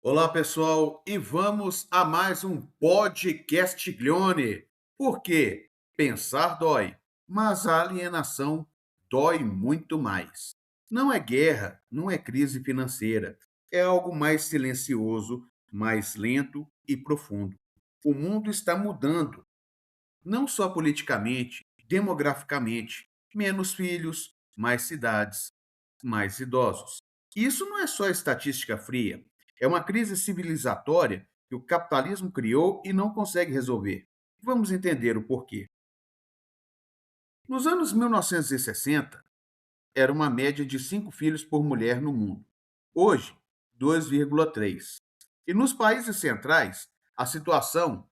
Olá, pessoal, e vamos a mais um podcast Glione. Porque pensar dói, mas a alienação dói muito mais. Não é guerra, não é crise financeira, é algo mais silencioso, mais lento e profundo. O mundo está mudando, não só politicamente, demograficamente, menos filhos, mais cidades, mais idosos. Isso não é só estatística fria, é uma crise civilizatória que o capitalismo criou e não consegue resolver. Vamos entender o porquê. Nos anos 1960, era uma média de 5 filhos por mulher no mundo. Hoje, 2,3. E nos países centrais, a situação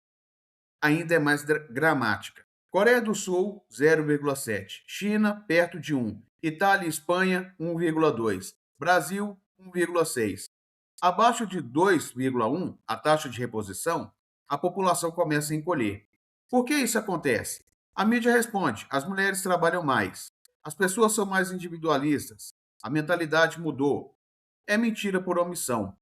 ainda é mais dramática. Coreia do Sul, 0,7. China, perto de 1. Itália e Espanha, 1,2. Brasil, 1,6. Abaixo de 2,1, a taxa de reposição, a população começa a encolher. Por que isso acontece? A mídia responde: as mulheres trabalham mais, as pessoas são mais individualistas, a mentalidade mudou. É mentira por omissão.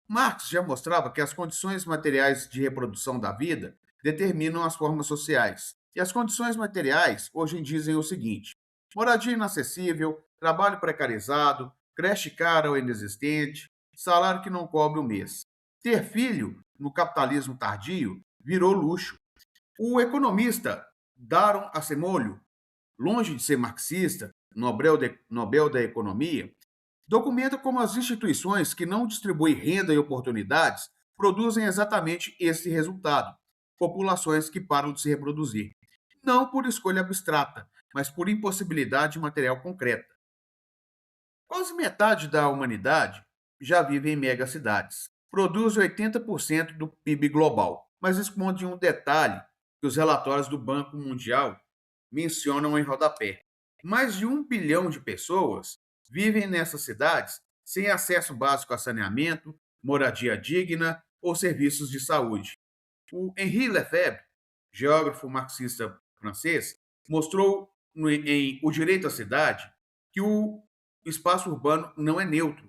Marx já mostrava que as condições materiais de reprodução da vida determinam as formas sociais. E as condições materiais hoje dizem o seguinte: moradia inacessível, trabalho precarizado, creche cara ou inexistente, salário que não cobre o mês. Ter filho, no capitalismo tardio, virou luxo. O economista Daron Acemoglu, longe de ser marxista, Nobel da Economia, documenta como as instituições que não distribuem renda e oportunidades produzem exatamente esse resultado: populações que param de se reproduzir. Não por escolha abstrata, mas por impossibilidade material concreta. Quase metade da humanidade já vive em megacidades. Produz 80% do PIB global, mas esconde um detalhe que os relatórios do Banco Mundial mencionam em rodapé. Mais de 1 bilhão de pessoas vivem nessas cidades sem acesso básico a saneamento, moradia digna ou serviços de saúde. O Henri Lefebvre, geógrafo marxista francês, mostrou em O Direito à Cidade que o espaço urbano não é neutro,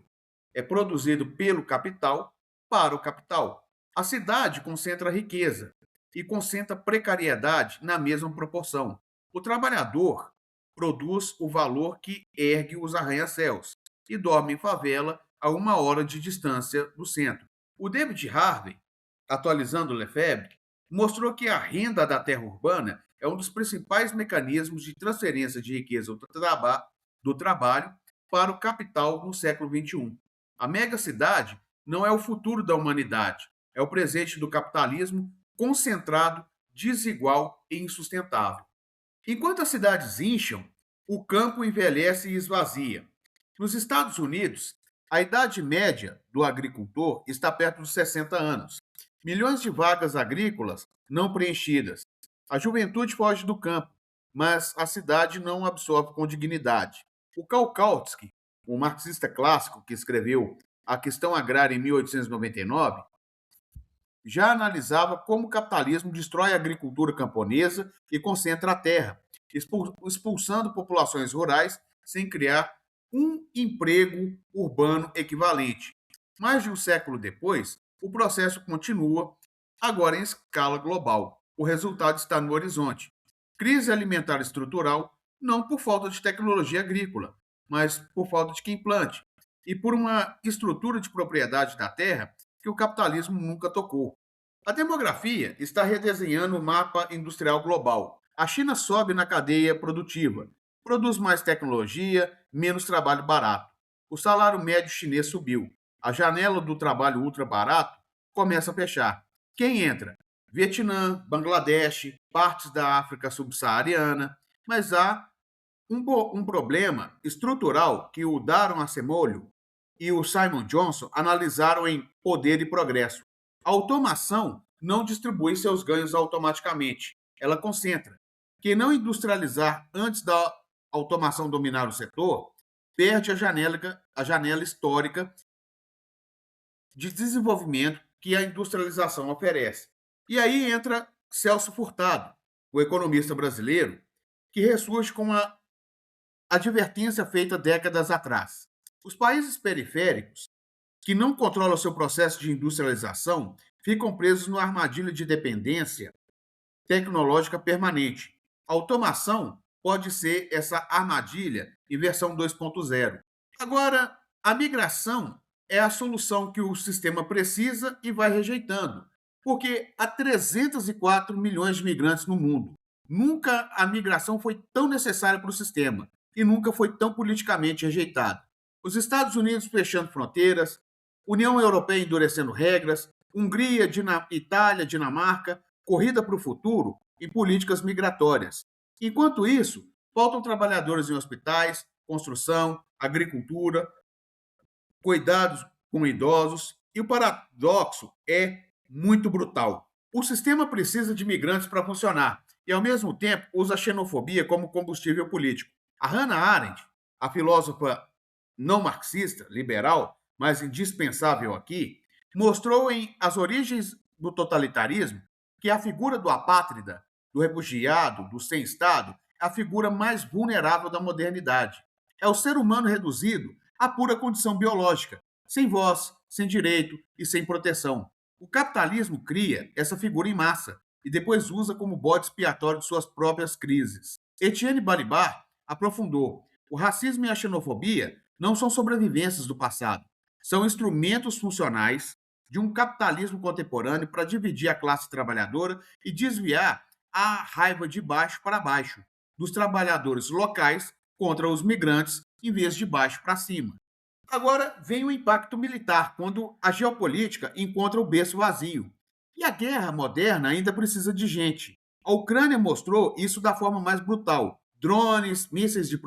é produzido pelo capital para o capital. A cidade concentra riqueza e concentra precariedade na mesma proporção. O trabalhador produz o valor que ergue os arranha-céus e dorme em favela a 1 hora de distância do centro. O David Harvey, atualizando Lefebvre, mostrou que a renda da terra urbana é um dos principais mecanismos de transferência de riqueza do trabalho para o capital no século XXI. A megacidade não é o futuro da humanidade, é o presente do capitalismo concentrado, desigual e insustentável. Enquanto as cidades incham, o campo envelhece e esvazia. Nos Estados Unidos, a idade média do agricultor está perto dos 60 anos. Milhões de vagas agrícolas não preenchidas. A juventude foge do campo, mas a cidade não absorve com dignidade. O Karl Kautsky, um marxista clássico que escreveu A Questão Agrária em 1899, já analisava como o capitalismo destrói a agricultura camponesa e concentra a terra, expulsando populações rurais sem criar um emprego urbano equivalente. Mais de um século depois, o processo continua, agora em escala global. O resultado está no horizonte. Crise alimentar estrutural, não por falta de tecnologia agrícola, mas por falta de quem plante, e por uma estrutura de propriedade da terra que o capitalismo nunca tocou. A demografia está redesenhando o mapa industrial global. A China sobe na cadeia produtiva, produz mais tecnologia, menos trabalho barato. O salário médio chinês subiu. A janela do trabalho ultra barato começa a fechar. Quem entra? Vietnã, Bangladesh, partes da África subsaariana. Mas há um problema estrutural que o Daron Acemoglu e o Simon Johnson analisaram em Poder e Progresso. A automação não distribui seus ganhos automaticamente, ela concentra. Quem não industrializar antes da automação dominar o setor, perde a janela histórica de desenvolvimento que a industrialização oferece. E aí entra Celso Furtado, o economista brasileiro, que ressurge com uma advertência feita décadas atrás. Os países periféricos que não controlam seu processo de industrialização ficam presos numa armadilha de dependência tecnológica permanente. A automação pode ser essa armadilha em versão 2.0. Agora, a migração é a solução que o sistema precisa e vai rejeitando, porque há 304 milhões de migrantes no mundo. Nunca a migração foi tão necessária para o sistema e nunca foi tão politicamente rejeitada. Os Estados Unidos fechando fronteiras, União Europeia endurecendo regras, Hungria, Itália, Dinamarca, corrida para o futuro em políticas migratórias. Enquanto isso, faltam trabalhadores em hospitais, construção, agricultura, cuidados com idosos, e o paradoxo é muito brutal. O sistema precisa de migrantes para funcionar e, ao mesmo tempo, usa a xenofobia como combustível político. A Hannah Arendt, a filósofa não marxista, liberal, mas indispensável aqui, mostrou em As Origens do Totalitarismo que a figura do apátrida, do refugiado, do sem-Estado, é a figura mais vulnerável da modernidade. É o ser humano reduzido à pura condição biológica, sem voz, sem direito e sem proteção. O capitalismo cria essa figura em massa e depois usa como bode expiatório de suas próprias crises. Etienne Balibar aprofundou: o racismo e a xenofobia não são sobrevivências do passado, são instrumentos funcionais de um capitalismo contemporâneo para dividir a classe trabalhadora e desviar a raiva de baixo para baixo, dos trabalhadores locais contra os migrantes, em vez de baixo para cima. Agora vem o impacto militar, quando a geopolítica encontra o berço vazio. E a guerra moderna ainda precisa de gente. A Ucrânia mostrou isso da forma mais brutal. Drones, mísseis de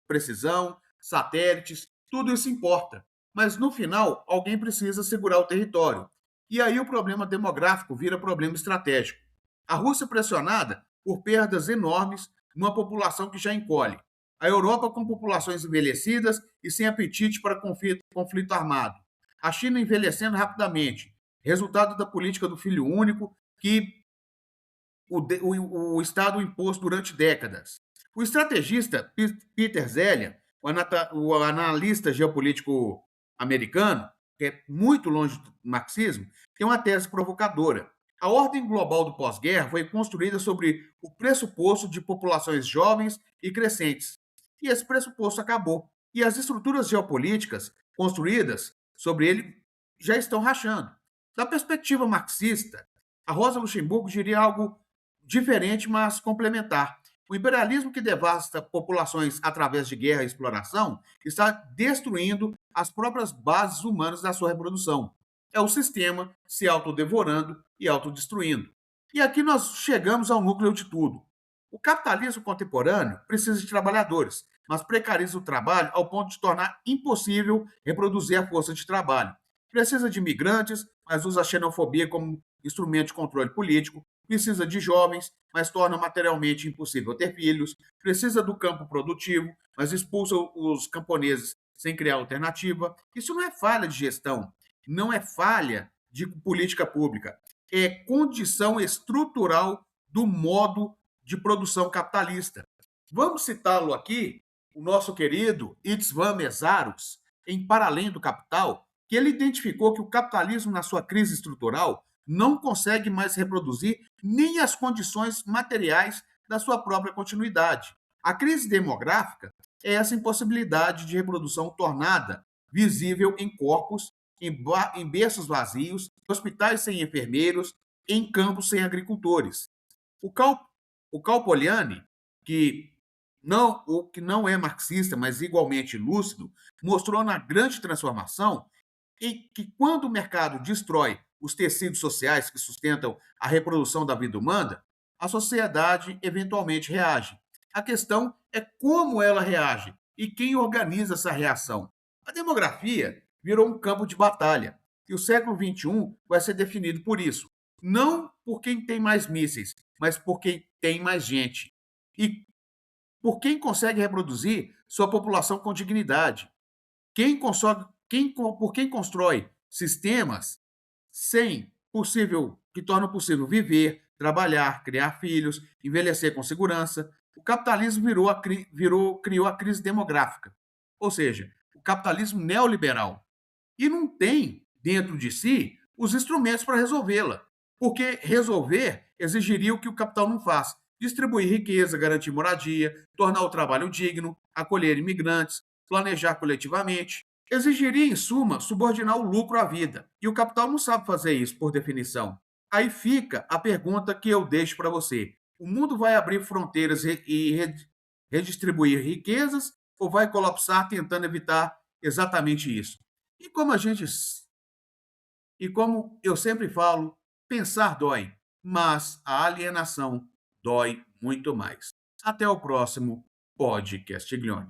precisão, satélites, tudo isso importa. Mas no final, alguém precisa segurar o território. E aí o problema demográfico vira problema estratégico. A Rússia pressionada por perdas enormes numa população que já encolhe. A Europa com populações envelhecidas e sem apetite para conflito armado. A China envelhecendo rapidamente, resultado da política do filho único que o Estado impôs durante décadas. O estrategista Peter Zelia, o analista geopolítico americano, que é muito longe do marxismo, tem uma tese provocadora. A ordem global do pós-guerra foi construída sobre o pressuposto de populações jovens e crescentes. E esse pressuposto acabou. E as estruturas geopolíticas construídas sobre ele já estão rachando. Da perspectiva marxista, a Rosa Luxemburgo diria algo diferente, mas complementar. O imperialismo que devasta populações através de guerra e exploração está destruindo as próprias bases humanas da sua reprodução. É o sistema se autodevorando e autodestruindo. E aqui nós chegamos ao núcleo de tudo. O capitalismo contemporâneo precisa de trabalhadores, mas precariza o trabalho ao ponto de tornar impossível reproduzir a força de trabalho. Precisa de imigrantes, mas usa a xenofobia como instrumento de controle político. Precisa de jovens, mas torna materialmente impossível ter filhos. Precisa do campo produtivo, mas expulsa os camponeses sem criar alternativa. Isso não é falha de gestão, não é falha de política pública, é condição estrutural do modo de produção capitalista. Vamos citá-lo aqui, o nosso querido Itzvan Meszaros, em Para Além do Capital, que ele identificou que o capitalismo, na sua crise estrutural, não consegue mais reproduzir nem as condições materiais da sua própria continuidade. A crise demográfica é essa impossibilidade de reprodução tornada visível em corpos, em berços vazios, hospitais sem enfermeiros, em campos sem agricultores. O Calpoliani, que não é marxista, mas igualmente lúcido, mostrou na grande transformação em que quando o mercado destrói os tecidos sociais que sustentam a reprodução da vida humana, a sociedade eventualmente reage. A questão é como ela reage e quem organiza essa reação. A demografia virou um campo de batalha e o século XXI vai ser definido por isso. Não por quem tem mais mísseis, mas por quem tem mais gente. E por quem consegue reproduzir sua população com dignidade. Por quem constrói sistemas que tornam possível viver, trabalhar, criar filhos, envelhecer com segurança. O capitalismo criou a crise demográfica. Ou seja, o capitalismo neoliberal. e não tem dentro de si os instrumentos para resolvê-la. Porque resolver exigiria o que o capital não faz: distribuir riqueza, garantir moradia, tornar o trabalho digno, acolher imigrantes, planejar coletivamente. Exigiria, em suma, subordinar o lucro à vida. E o capital não sabe fazer isso, por definição. Aí fica a pergunta que eu deixo para você: o mundo vai abrir fronteiras e redistribuir riquezas ou vai colapsar tentando evitar exatamente isso? E como a gente e como eu sempre falo, pensar dói, mas a alienação dói muito mais. Até o próximo podcast Glione.